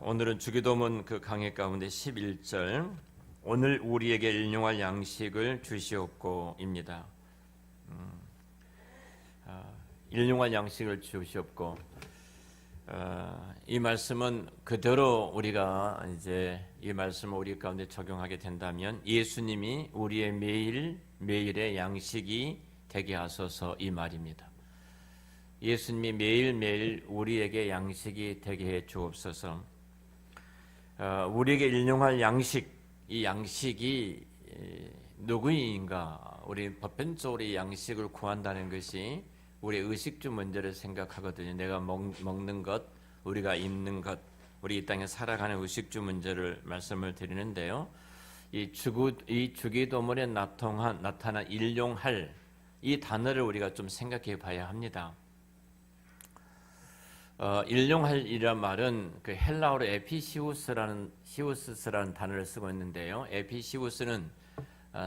오늘은 주기도문 그 강해 가운데 11절 오늘 우리에게 일용할 양식을 주시옵고입니다. 일용할 양식을 주시옵고 이 말씀은 그대로 우리가 이제 이 말씀을 우리 가운데 적용하게 된다면 예수님이 우리의 매일의 양식이 되게 하소서 이 말입니다. 예수님이 매일매일 우리에게 양식이 되게 해 주옵소서. 우리에게 일용할 양식, 이 양식이 누구인가? 우리 보편적으로 이 양식을 구한다는 것이 우리의 의식주 문제를 생각하거든요. 내가 먹는 것, 우리가 입는 것, 우리 이 땅에 살아가는 의식주 문제를 말씀을 드리는데요. 이 주기도문에 나타난 일용할 이 단어를 우리가 좀 생각해 봐야 합니다. 일용할이란 말은 그 헬라어로 에피시우스라는 단어를 쓰고 있는데요. 에피시우스는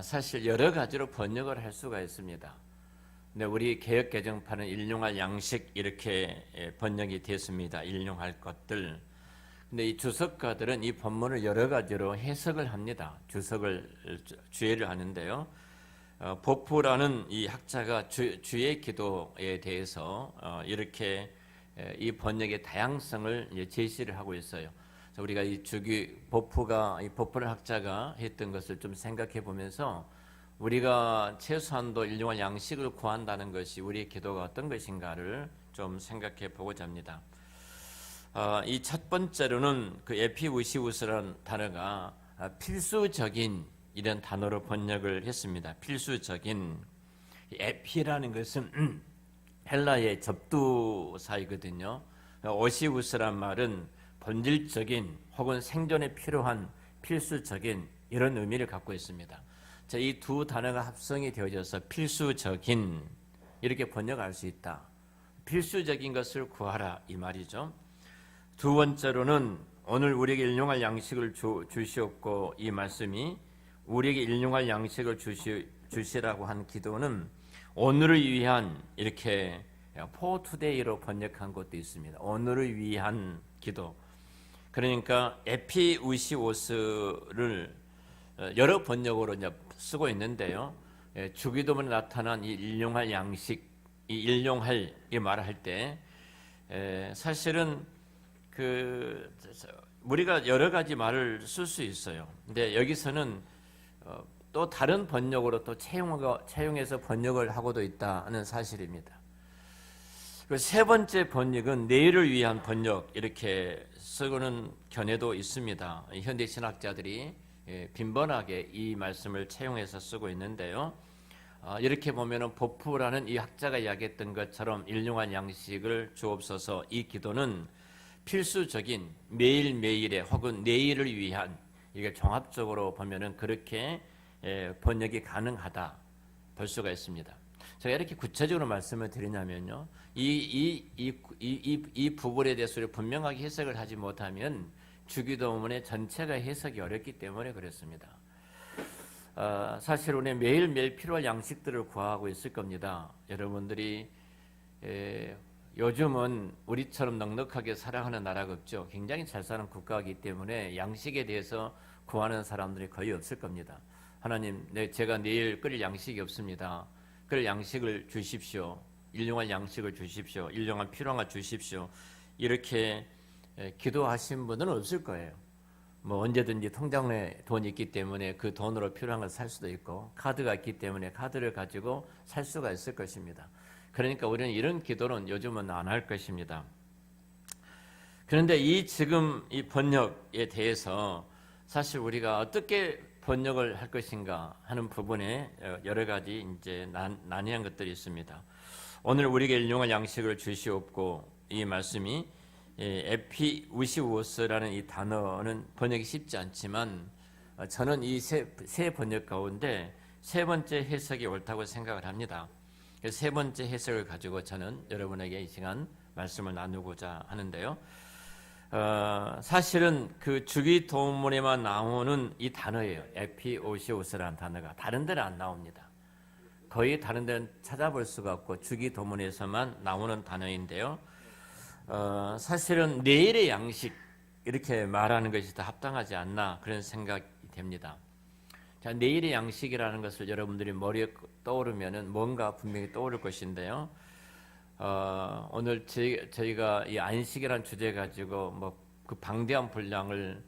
사실 여러 가지로 번역을 할 수가 있습니다. 근데 우리 개역 개정판은 일용할 양식 이렇게 번역이 됐습니다. 일용할 것들. 근데 이 주석가들은 이 본문을 여러 가지로 해석을 합니다. 주의를 하는데요. 보프라는 이 학자가 주의 기도에 대해서 이렇게 이 번역의 다양성을 제시를 하고 있어요. 우리가 이 보프를 학자가 했던 것을 좀 생각해 보면서 우리가 최소한도 일용할 양식을 구한다는 것이 우리의 기도가 어떤 것인가를 좀 생각해 보고자 합니다. 이 첫 번째로는 그 에피우시우스라는 단어가 필수적인 이런 단어로 번역을 했습니다. 필수적인. 에피라는 것은 헬라의 접두사이거든요. 오시우스란 말은 본질적인 혹은 생존에 필요한 필수적인 이런 의미를 갖고 있습니다. 자, 이 두 단어가 합성이 되어져서 필수적인 이렇게 번역할 수 있다. 필수적인 것을 구하라 이 말이죠. 두 번째로는 오늘 우리에게 일용할 양식을 주시옵고 이 말씀이 우리에게 일용할 양식을 주시라고 한 기도는 오늘을 위한 이렇게 for today로 번역한 것도 있습니다. 오늘을 위한 기도. 그러니까 에피우시오스를 여러 번역으로 이제 쓰고 있는데요. 주기도문에 나타난 이 일용할 양식, 이 일용할 이 말을 할 때 사실은 그 우리가 여러 가지 말을 쓸 수 있어요. 근데 여기서는 또 다른 번역으로 또 채용해서 번역을 하고도 있다는 사실입니다. 그 세 번째 번역은 내일을 위한 번역 이렇게 쓰고는 견해도 있습니다. 현대 신학자들이 빈번하게 이 말씀을 채용해서 쓰고 있는데요. 이렇게 보면은 보프라는 이 학자가 이야기했던 것처럼 일용할 양식을 주옵소서 이 기도는 필수적인 매일매일의 혹은 내일을 위한 이게 종합적으로 보면은 그렇게 번역이 가능하다 볼 수가 있습니다. 제가 이렇게 구체적으로 말씀을 드리냐면요, 이 부분에 대해서 우리 분명하게 해석을 하지 못하면 주기도문의 전체가 해석이 어렵기 때문에 그렇습니다. 사실 우리 매일매일 필요한 양식들을 구하고 있을 겁니다. 여러분들이 요즘은 우리처럼 넉넉하게 살아가는 나라가 없죠. 굉장히 잘 사는 국가이기 때문에 양식에 대해서 구하는 사람들이 거의 없을 겁니다. 하나님, 제가 내일 끓일 양식이 없습니다. 끓일 양식을 주십시오. 일용할 양식을 주십시오. 일용할 필요한 걸 주십시오. 이렇게 기도하신 분은 없을 거예요. 뭐 언제든지 통장에 돈이 있기 때문에 그 돈으로 필요한 걸 살 수도 있고 카드가 있기 때문에 카드를 가지고 살 수가 있을 것입니다. 그러니까 우리는 이런 기도는 요즘은 안 할 것입니다. 그런데 지금 이 번역에 대해서 사실 우리가 어떻게 번역을 할 것인가 하는 부분에 여러 가지 이제 난해한 것들이 있습니다. 오늘 우리에게 일용할 양식을 주시옵고 이 말씀이 에피우시오스라는 이 단어는 번역이 쉽지 않지만 저는 이 세 번역 가운데 세 번째 해석이 옳다고 생각을 합니다. 세 번째 해석을 가지고 저는 여러분에게 이 시간 말씀을 나누고자 하는데요. 사실은 그 주기도문에만 나오는 이 단어예요. 에피오시오스라는 단어가 다른 데는 안 나옵니다. 거의 다른 데는 찾아볼 수가 없고 주기도문에서만 나오는 단어인데요. 사실은 내일의 양식 이렇게 말하는 것이 더 합당하지 않나 그런 생각이 됩니다. 자, 내일의 양식이라는 것을 여러분들이 머리에 떠오르면은 뭔가 분명히 떠오를 것인데요. 오늘 저희가 이 안식이라는 주제 가지고 뭐 그 방대한 분량을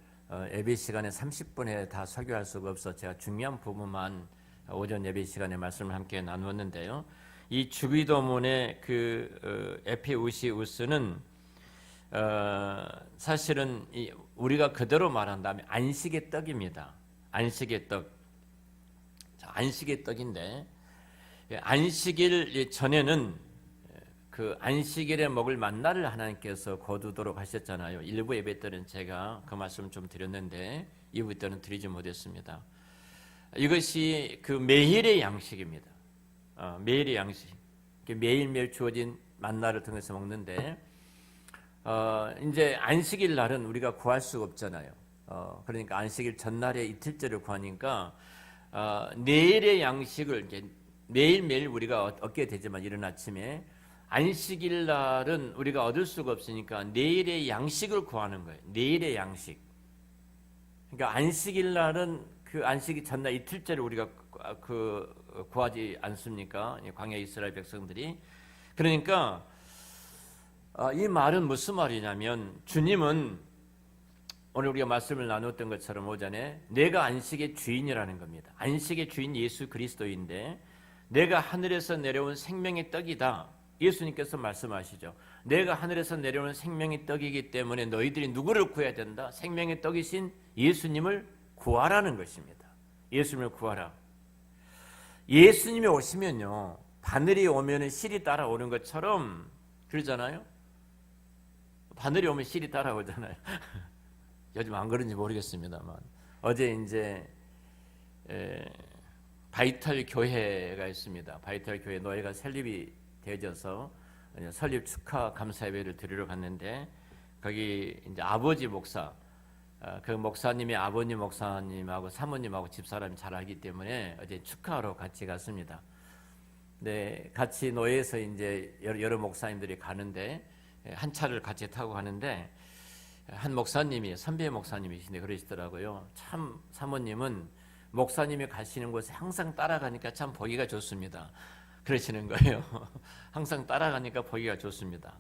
예배 시간에 30분에 다 설교할 수가 없어 제가 중요한 부분만 오전 예배 시간에 말씀을 함께 나누었는데요. 이 주기도문의 그 에피우시우스는 사실은 우리가 그대로 말한다면 안식의 떡입니다. 안식의 떡. 자, 안식의 떡인데 안식일 전에는 그 안식일에 먹을 만나를 하나님께서 거두도록 하셨잖아요. 일부 예배 때는 제가 그 말씀 좀 드렸는데 2부 때는 드리지 못했습니다. 이것이 그 매일의 양식입니다. 매일의 양식. 매일매일 주어진 만나를 통해서 먹는데 이제 안식일 날은 우리가 구할 수가 없잖아요. 그러니까 안식일 전날에 이틀째를 구하니까 내일의 양식을 이제 매일매일 우리가 얻게 되지만 이른 아침에 안식일 날은 우리가 얻을 수가 없으니까 내일의 양식을 구하는 거예요. 내일의 양식. 그러니까 안식일 날은 그 안식일 전날 이틀째를 우리가 구하지 않습니까? 광야 이스라엘 백성들이. 그러니까 이 말은 무슨 말이냐면 주님은 오늘 우리가 말씀을 나눴던 것처럼 오전에 내가 안식의 주인이라는 겁니다. 안식의 주인 예수 그리스도인데 내가 하늘에서 내려온 생명의 떡이다. 예수님께서 말씀하시죠. 내가 하늘에서 내려오는 생명의 떡이기 때문에 너희들이 누구를 구해야 된다? 생명의 떡이신 예수님을 구하라는 것입니다. 예수님을 구하라. 예수님이 오시면요. 바늘이 오면 실이 따라오는 것처럼 그러잖아요. 바늘이 오면 실이 따라오잖아요. 요즘 안 그런지 모르겠습니다만 어제 이제 바이탈 교회가 있습니다. 바이탈 교회 노예가 설립이 되어져서 설립 축하 감사 예배를 드리러 갔는데 거기 이제 아버지 목사 그 목사님이 아버님 목사님하고 사모님하고 집사람이 잘 알기 때문에 어제 축하하러 같이 갔습니다. 네, 같이 노예에서 이제 여러 목사님들이 가는데 한 차를 같이 타고 가는데 한 목사님이 선배 목사님이신데 그러시더라고요. 참 사모님은 목사님이 가시는 곳에 항상 따라가니까 참 보기가 좋습니다. 그러시는 거예요. 항상 따라가니까 보기가 좋습니다.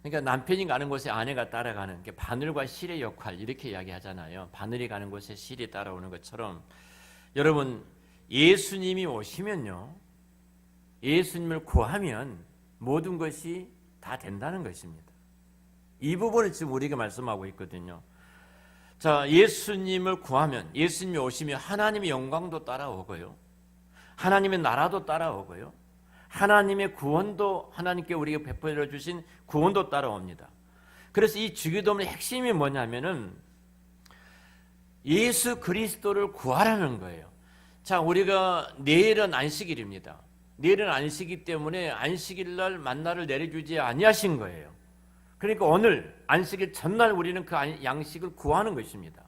그러니까 남편이 가는 곳에 아내가 따라가는 게 바늘과 실의 역할 이렇게 이야기하잖아요. 바늘이 가는 곳에 실이 따라오는 것처럼 여러분 예수님이 오시면요. 예수님을 구하면 모든 것이 다 된다는 것입니다. 이 부분을 지금 우리에게 말씀하고 있거든요. 자, 예수님을 구하면 예수님이 오시면 하나님의 영광도 따라오고요. 하나님의 나라도 따라오고요. 하나님의 구원도 하나님께 우리에게 베풀어 주신 구원도 따라옵니다. 그래서 이 주기도문의 핵심이 뭐냐면은 예수 그리스도를 구하라는 거예요. 자, 우리가 내일은 안식일입니다. 내일은 안식이기 때문에 안식일 날 만나를 내려주지 아니하신 거예요. 그러니까 오늘 안식일 전날 우리는 그 양식을 구하는 것입니다.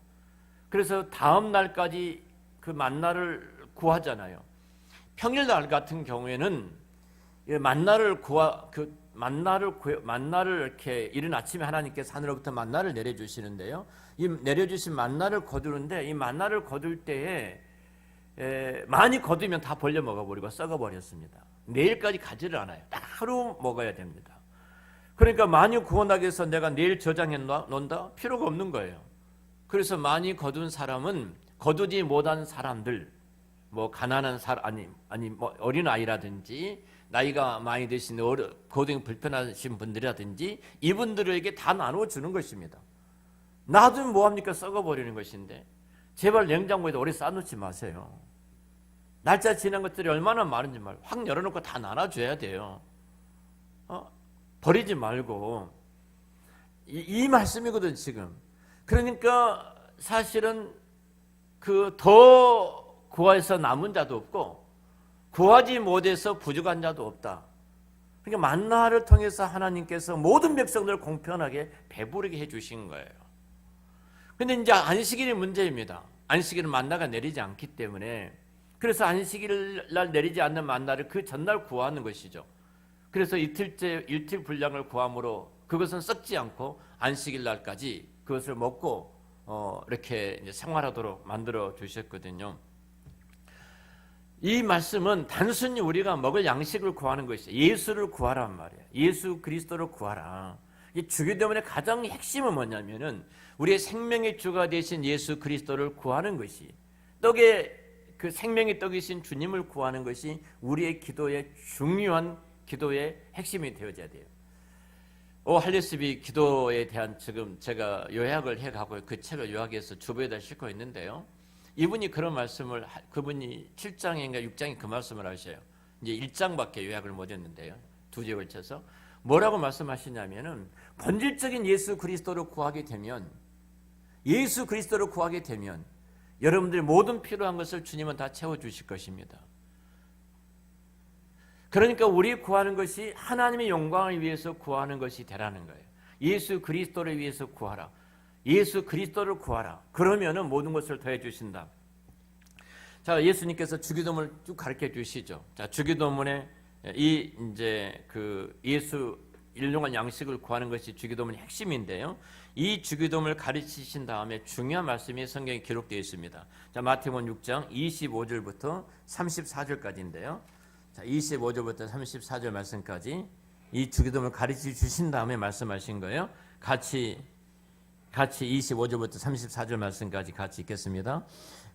그래서 다음 날까지 그 만나를 구하잖아요. 평일날 같은 경우에는 만나를 이렇게 이른 아침에 하나님께서 하늘로부터 만나를 내려주시는데요. 이 내려주신 만나를 거두는데 이 만나를 거둘 때에 많이 거두면 다 벌려 먹어버리고 썩어버렸습니다. 내일까지 가지를 않아요. 딱 하루 먹어야 됩니다. 그러니까 많이 구원하기 위해서 내가 내일 저장해 놓는다? 필요가 없는 거예요. 그래서 많이 거둔 사람은 거두지 못한 사람들 뭐 가난한 사람 뭐 어린 아이라든지 나이가 많이 드신 거동이 불편하신 분들이라든지 이분들에게 다 나누어 주는 것입니다. 놔두면 뭐합니까? 썩어버리는 것인데 제발 냉장고에다 오래 쌓아놓지 마세요. 날짜 지난 것들이 얼마나 많은지 말고 확 열어놓고 다 나눠줘야 돼요. 버리지 말고 이 말씀이거든 지금. 그러니까 사실은 그 더 구해서 남은 자도 없고 구하지 못해서 부족한 자도 없다. 그러니까 만나를 통해서 하나님께서 모든 백성들을 공평하게 배부르게 해주신 거예요. 근데 이제 안식일이 문제입니다. 안식일은 만나가 내리지 않기 때문에 그래서 안식일 날 내리지 않는 만나를 그 전날 구하는 것이죠. 그래서 이틀 분량을 구함으로 그것은 썩지 않고 안식일 날까지 그것을 먹고 이렇게 이제 생활하도록 만들어 주셨거든요. 이 말씀은 단순히 우리가 먹을 양식을 구하는 것이 예수를 구하란 말이에요. 예수 그리스도를 구하라. 이 주기도문의 가장 핵심은 뭐냐면은 우리의 생명의 주가 되신 예수 그리스도를 구하는 것이, 떡의 그 생명의 떡이신 주님을 구하는 것이 우리의 기도의 중요한 기도의 핵심이 되어져야 돼요. 할리스비 기도에 대한 지금 제가 요약을 해가고 그 책을 요약해서 주보에다 싣고 있는데요. 이분이 그런 말씀을, 그분이 7장인가 6장에 그 말씀을 하셔요. 이제 1장밖에 요약을 못했는데요. 2주에 걸쳐서 뭐라고 말씀하시냐면은 본질적인 예수 그리스도를 구하게 되면, 예수 그리스도를 구하게 되면 여러분들의 모든 필요한 것을 주님은 다 채워주실 것입니다. 그러니까 우리 구하는 것이 하나님의 영광을 위해서 구하는 것이 되라는 거예요. 예수 그리스도를 위해서 구하라. 예수 그리스도를 구하라. 그러면은 모든 것을 더해 주신다. 자, 예수님께서 주기도문을 쭉 가르쳐 주시죠. 자, 주기도문에 이 이제 그 예수 일용할 양식을 구하는 것이 주기도문의 핵심인데요. 이 주기도문을 가르치신 다음에 중요한 말씀이 성경에 기록되어 있습니다. 자, 마태복음 6장 25절부터 34절까지인데요. 자, 25절부터 34절 말씀까지 이 주기도문을 가르쳐 주신 다음에 말씀하신 거예요. 같이 25절부터 34절 말씀까지 같이 읽겠습니다.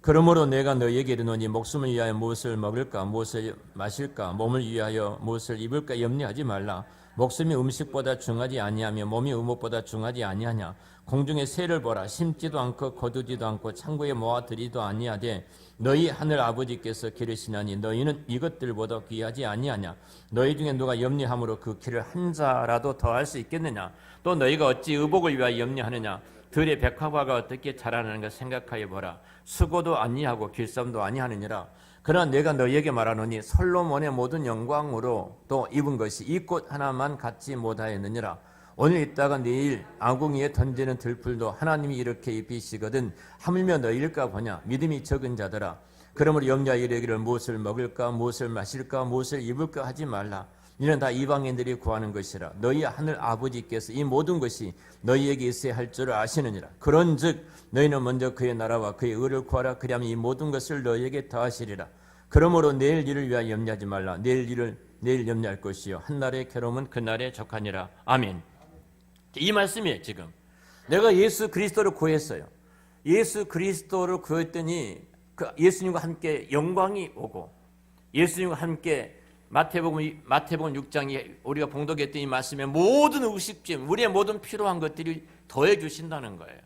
그러므로 내가 너희에게 이르노니 목숨을 위하여 무엇을 먹을까 무엇을 마실까 몸을 위하여 무엇을 입을까 염려하지 말라. 목숨이 음식보다 중하지 아니하며 몸이 의복보다 중하지 아니하냐. 공중의 새를 보라. 심지도 않고 거두지도 않고 창고에 모아들이도 아니하되 너희 하늘 아버지께서 기르시나니 너희는 이것들보다 귀하지 아니하냐. 너희 중에 누가 염려함으로 그 길을 한 자라도 더할 수 있겠느냐. 또 너희가 어찌 의복을 위하여 염려하느냐. 들의 백합화가 어떻게 자라나는가 생각하여 보라. 수고도 아니하고 길쌈도 아니하느니라. 그러나 내가 너희에게 말하노니 솔로몬의 모든 영광으로 또 입은 것이 이 꽃 하나만 갖지 못하였느니라. 오늘 있다가 내일 아궁이에 던지는 들풀도 하나님이 이렇게 입히시거든 하물며 너희일까 보냐. 믿음이 적은 자들아. 그러므로 염려하여 이르기를 무엇을 먹을까 무엇을 마실까 무엇을 입을까 하지 말라. 이는 다 이방인들이 구하는 것이라. 너희 하늘 아버지께서 이 모든 것이 너희에게 있어야 할 줄을 아시느니라. 그런즉 너희는 먼저 그의 나라와 그의 의를 구하라. 그리하면 이 모든 것을 너희에게 더하시리라. 그러므로 내일 일을 위하여 염려하지 말라. 내일 일을 내일 염려할 것이요 한날의 괴로움은 그날에 족하니라. 아멘. 이 말씀이에요. 지금 내가 예수 그리스도를 구했어요. 예수 그리스도를 구했더니 그 예수님과 함께 영광이 오고 예수님과 함께 마태복음 6장이 우리가 봉독했던 이 말씀에 모든 의식점, 우리의 모든 필요한 것들이 더해 주신다는 거예요.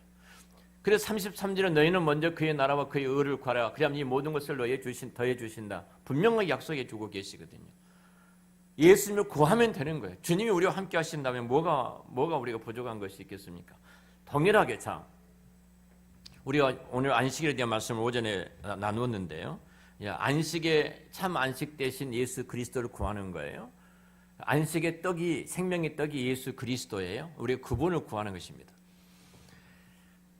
그래서 33절에 너희는 먼저 그의 나라와 그의 의를 구하라. 그러면 이 모든 것을 더해 주신다. 분명하게 약속해 주고 계시거든요. 예수님을 구하면 되는 거예요. 주님이 우리와 함께 하신다면 뭐가 우리가 부족한 것이 있겠습니까? 동일하게 우리가 오늘 안식일에 대한 말씀을 오전에 나누었는데요. 안식의 참 안식 대신 예수 그리스도를 구하는 거예요. 안식의 떡이 생명의 떡이 예수 그리스도예요. 우리가 그분을 구하는 것입니다.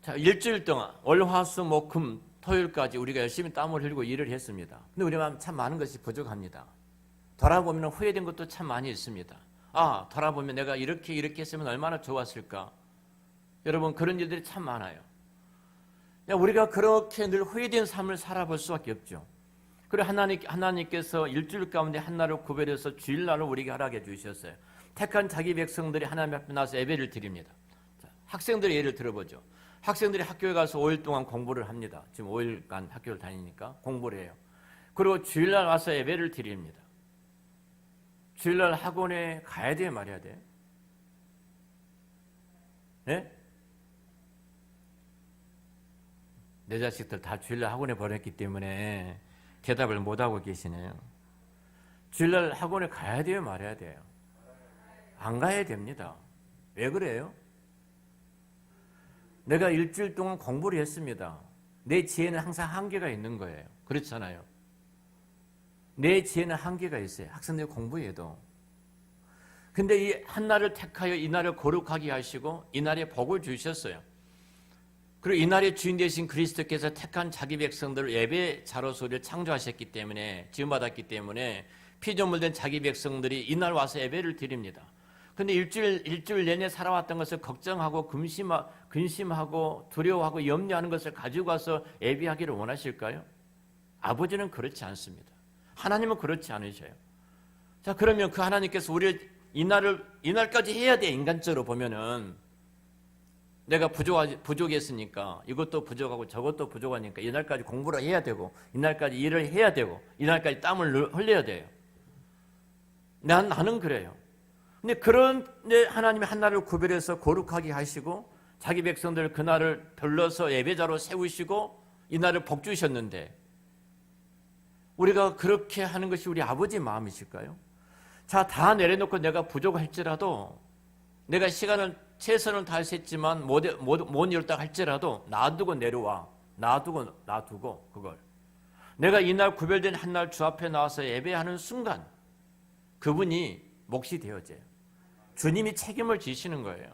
자, 일주일 동안 월, 화, 수, 목, 금, 토요일까지 우리가 열심히 땀을 흘리고 일을 했습니다. 근데 우리가 참 많은 것이 부족합니다. 돌아보면 후회된 것도 참 많이 있습니다. 돌아보면 내가 이렇게 했으면 얼마나 좋았을까. 여러분 그런 일들이 참 많아요. 우리가 그렇게 늘 후회된 삶을 살아볼 수밖에 없죠. 그리고 하나님께서 일주일 가운데 한 날을 구별해서 주일날을 우리에게 허락해 주셨어요. 택한 자기 백성들이 하나님 앞에 나와서 예배를 드립니다. 자, 학생들의 예를 들어보죠. 학생들이 학교에 가서 5일 동안 공부를 합니다. 지금 5일간 학교를 다니니까 공부를 해요. 그리고 주일날 와서 예배를 드립니다. 주일날 학원에 가야 돼 말해야 돼? 네? 내 자식들 다 주일날 학원에 보냈기 때문에 대답을 못하고 계시네요. 주일날 학원에 가야 돼요 말해야 돼요? 안 가야 됩니다. 왜 그래요? 내가 일주일 동안 공부를 했습니다. 내 지혜는 항상 한계가 있는 거예요. 그렇잖아요. 내 지혜는 한계가 있어요. 학생들이 공부해도. 근데 이 한날을 택하여 이날을 거룩하게 하시고 이날에 복을 주셨어요. 그리고 이날의 주인 되신 그리스도께서 택한 자기 백성들을 예배자로서 우리를 창조하셨기 때문에 지음받았기 때문에 피조물된 자기 백성들이 이날 와서 예배를 드립니다. 근데 일주일 내내 살아왔던 것을 걱정하고 근심하고 두려워하고 염려하는 것을 가지고 와서 예배하기를 원하실까요? 아버지는 그렇지 않습니다. 하나님은 그렇지 않으셔요. 자, 그러면 그 하나님께서 우리를 이날까지 해야 돼. 인간적으로 보면은 내가 부족했으니까 이것도 부족하고 저것도 부족하니까 이날까지 공부를 해야 되고 이날까지 일을 해야 되고 이날까지 땀을 흘려야 돼요. 나는 그래요. 근데 그런데 하나님이 한 날을 구별해서 거룩하게 하시고 자기 백성들 그날을 불러서 예배자로 세우시고 이 날을 복 주셨는데 우리가 그렇게 하는 것이 우리 아버지 마음이실까요? 자, 다 내려놓고 내가 부족할지라도 내가 시간을 최선을 다해서 했지만 못 이뤘다 할지라도 놔두고 내려와. 놔두고 그걸. 내가 이날 구별된 한 날 주 앞에 나와서 예배하는 순간 그분이 몫이 되어져요. 주님이 책임을 지시는 거예요.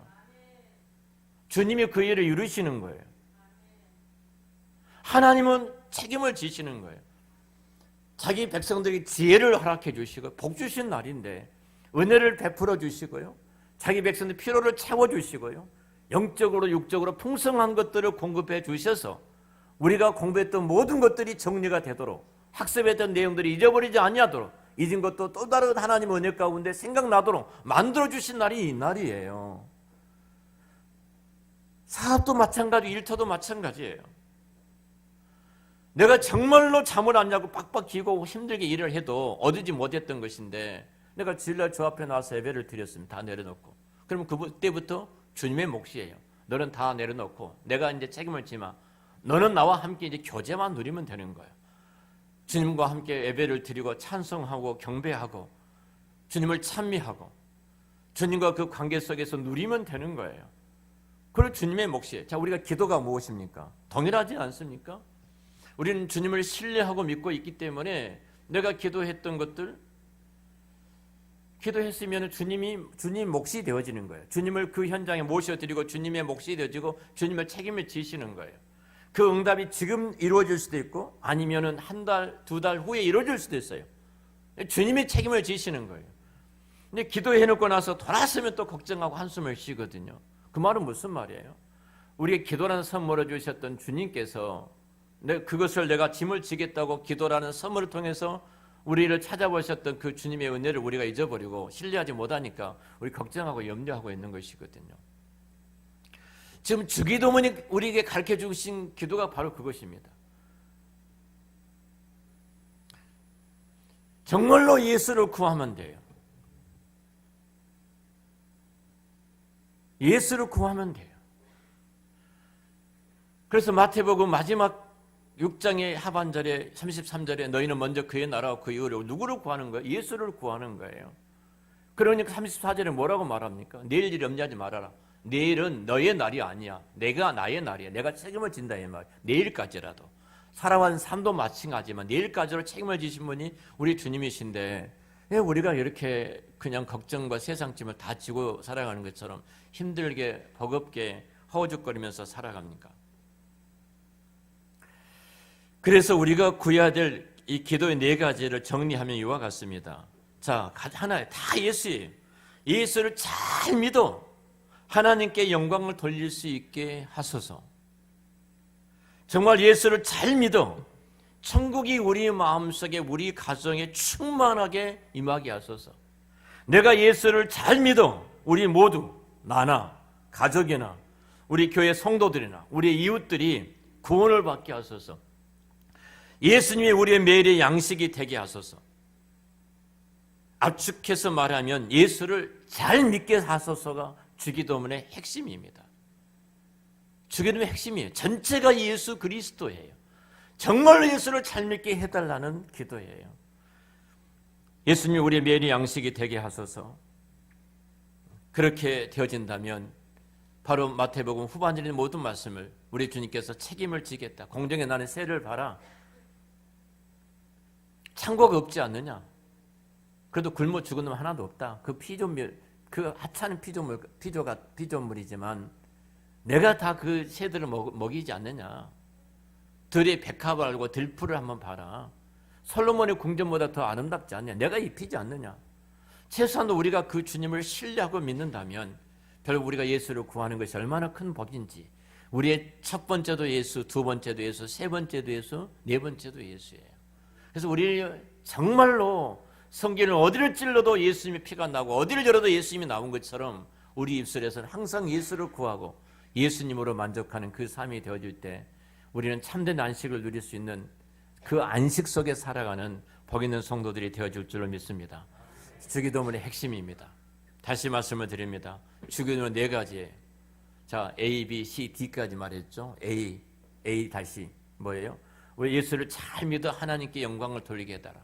주님이 그 일을 이루시는 거예요. 하나님은 책임을 지시는 거예요. 자기 백성들에게 지혜를 허락해 주시고 복 주신 날인데 은혜를 베풀어 주시고요. 자기 백성들 필요를 채워 주시고요. 영적으로 육적으로 풍성한 것들을 공급해 주셔서 우리가 공부했던 모든 것들이 정리가 되도록 학습했던 내용들이 잊어버리지 아니하도록 잊은 것도 또 다른 하나님의 은혜 가운데 생각나도록 만들어주신 날이 이 날이에요. 사업도 마찬가지, 일터도 마찬가지예요. 내가 정말로 잠을 안 자고 빡빡 기고 힘들게 일을 해도 얻지 못했던 것인데 내가 주일날 주 앞에 나와서 예배를 드렸습니다. 다 내려놓고. 그러면 그때부터 주님의 몫이에요. 너는 다 내려놓고 내가 이제 책임을 지마. 너는 나와 함께 이제 교제만 누리면 되는 거예요. 주님과 함께 예배를 드리고 찬송하고 경배하고 주님을 찬미하고 주님과 그 관계 속에서 누리면 되는 거예요. 그리고 주님의 몫이에요. 자, 우리가 기도가 무엇입니까? 동일하지 않습니까? 우리는 주님을 신뢰하고 믿고 있기 때문에 내가 기도했던 것들 기도했으면 주님 몫이 되어지는 거예요. 주님을 그 현장에 모셔드리고 주님의 몫이 되어지고 주님의 책임을 지시는 거예요. 그 응답이 지금 이루어질 수도 있고 아니면은 한 달, 두 달 후에 이루어질 수도 있어요. 주님이 책임을 지시는 거예요. 근데 기도해놓고 나서 돌아서면 또 걱정하고 한숨을 쉬거든요. 그 말은 무슨 말이에요? 우리의 기도라는 선물을 주셨던 주님께서 그것을 내가 짐을 지겠다고 기도라는 선물을 통해서 우리를 찾아보셨던 그 주님의 은혜를 우리가 잊어버리고 신뢰하지 못하니까 우리 걱정하고 염려하고 있는 것이거든요. 지금 주기도문이 우리에게 가르쳐 주신 기도가 바로 그것입니다. 정말로 예수를 구하면 돼요. 예수를 구하면 돼요. 그래서 마태복음 마지막 6장의 하반절에 33절에 너희는 먼저 그의 나라와 그 의를 누구를 구하는 거예요? 예수를 구하는 거예요. 그러니까 34절에 뭐라고 말합니까? 내일 일 염려하지 말아라. 내일은 너의 날이 아니야. 내가 나의 날이야. 내가 책임을 진다 이 말. 내일까지라도. 살아온 삶도 마찬가지지만 내일까지로 책임을 지신 분이 우리 주님이신데 왜 우리가 이렇게 그냥 걱정과 세상 짐을 다 지고 살아가는 것처럼 힘들게 버겁게 허우적거리면서 살아갑니까? 그래서 우리가 구해야 될 이 기도의 네 가지를 정리하면 이와 같습니다. 자, 하나에 다 예수예요. 예수를 잘 믿어 하나님께 영광을 돌릴 수 있게 하소서. 정말 예수를 잘 믿어 천국이 우리 마음속에 우리 가정에 충만하게 임하게 하소서. 내가 예수를 잘 믿어 우리 모두 나나 가족이나 우리 교회 성도들이나 우리 이웃들이 구원을 받게 하소서. 예수님이 우리의 매일의 양식이 되게 하소서. 압축해서 말하면 예수를 잘 믿게 하소서가 주기도문의 핵심입니다. 주기도문의 핵심이에요. 전체가 예수 그리스도예요. 정말로 예수를 잘 믿게 해달라는 기도예요. 예수님이 우리의 매일의 양식이 되게 하소서. 그렇게 되어진다면 바로 마태복음 후반절의 모든 말씀을 우리 주님께서 책임을 지겠다. 공정에 나는 세를 봐라. 창고가 없지 않느냐? 그래도 굶어 죽은 놈 하나도 없다. 그 하찮은 피조물이지만 내가 다 그 새들을 먹이지 않느냐? 들의 백합을 알고 들풀을 한번 봐라. 솔로몬의 궁전보다 더 아름답지 않냐? 내가 입히지 않느냐? 최소한 우리가 그 주님을 신뢰하고 믿는다면 결국 우리가 예수를 구하는 것이 얼마나 큰 복인지, 우리의 첫 번째도 예수, 두 번째도 예수, 세 번째도 예수, 네 번째도 예수예요. 그래서 우리 정말로 성경을 어디를 찔러도 예수님의 피가 나고 어디를 열어도 예수님이 나온 것처럼 우리 입술에서는 항상 예수를 구하고 예수님으로 만족하는 그 삶이 되어질 때 우리는 참된 안식을 누릴 수 있는 그 안식 속에 살아가는 복 있는 성도들이 되어질 줄로 믿습니다. 주기도문의 핵심입니다. 다시 말씀을 드립니다. 주기도문은 네 가지예요. 자, A, B, C, D까지 말했죠. A 다시 뭐예요? 우리 예수를 잘 믿어 하나님께 영광을 돌리게 해달라.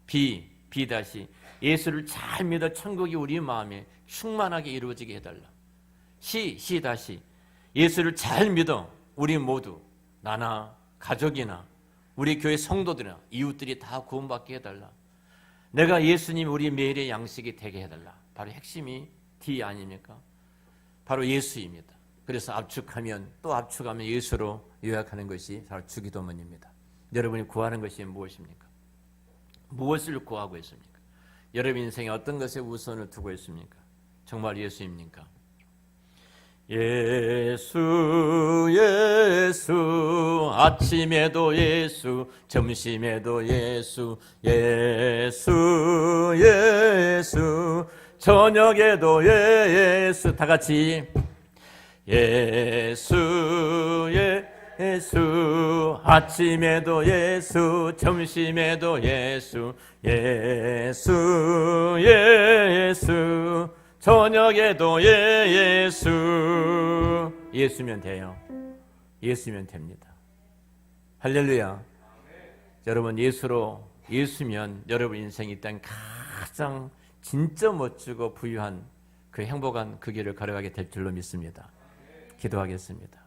B 다시 예수를 잘 믿어 천국이 우리 마음에 충만하게 이루어지게 해달라. C 다시 예수를 잘 믿어 우리 모두, 나나 가족이나 우리 교회 성도들이나 이웃들이 다 구원받게 해달라. 내가 예수님 우리 매일의 양식이 되게 해달라. 바로 핵심이 D 아닙니까? 바로 예수입니다. 그래서 압축하면 또 압축하면 예수로 요약하는 것이 바로 주기도문입니다. 여러분이 구하는 것이 무엇입니까? 무엇을 구하고 있습니까? 여러분 인생에 어떤 것에 우선을 두고 있습니까? 정말 예수입니까? 예수 예수 아침에도 예수 점심에도 예수 예수 예수 저녁에도 예수 다 같이 예수 예수 아침에도 예수 점심에도 예수 예수 예수 저녁에도 예수 예수면 돼요. 예수면 됩니다. 할렐루야. 여러분 예수면 여러분 인생이 있다는 가장 진짜 멋지고 부유한 그 행복한 그 길을 걸어가게 될 줄로 믿습니다. 기도하겠습니다.